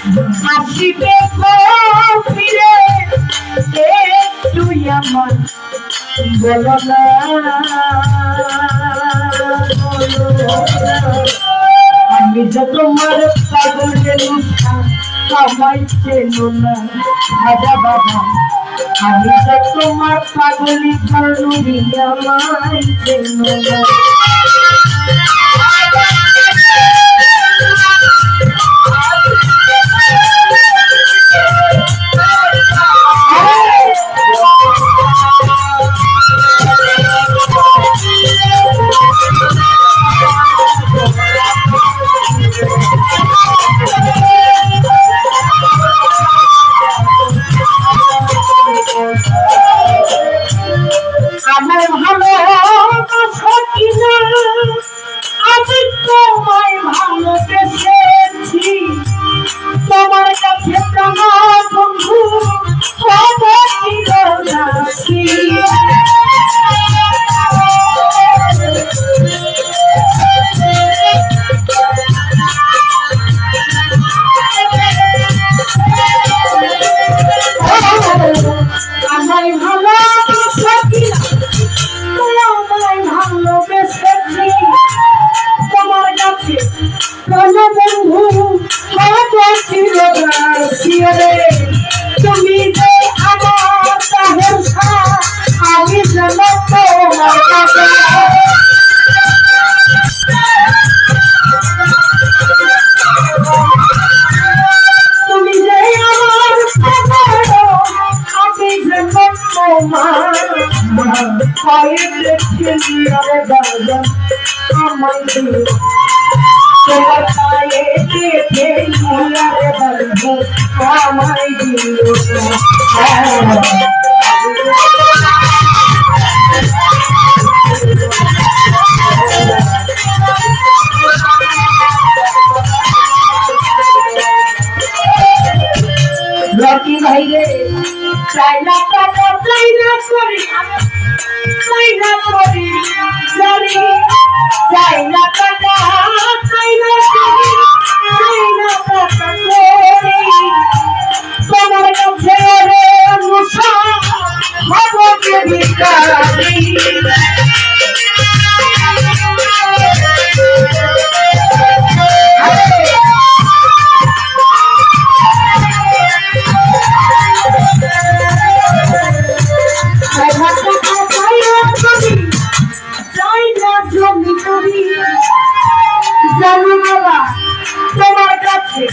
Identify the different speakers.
Speaker 1: আসিবে ফিরে তুই আমার বলো না আমি যে তোমার পাগলের আমায় চেনো না রাজা বাবা আমি যে তোমার পাগলি কারণী আমায় চেনো না আমার ভালোবাসা কিনা আমি তোমায় ভালোবেসেছি তোমার কাছে প্রাণ বন্ধু নাকি আমায় ভালোবাসা কিনা তোমায় ভালোবেসেছি তোমার কাছে প্রাণ বন্ধু তুমি যে আমার ভরসা আমি যেন তোমার কাছে তুমি যে আমার আমি যেন তোমার পায়ে দেখি আমায় তোমার পায়ে দেখে বলবো আমায় দিও রকি ভাই রে চাই না টাকা চাই না করি চাই না করি চাই না টাকা চাই না করি চাই না টাকা করি তোমার কাছে রে মুসা ভগতে ভিখারি জানো বাবা তোমার কাছে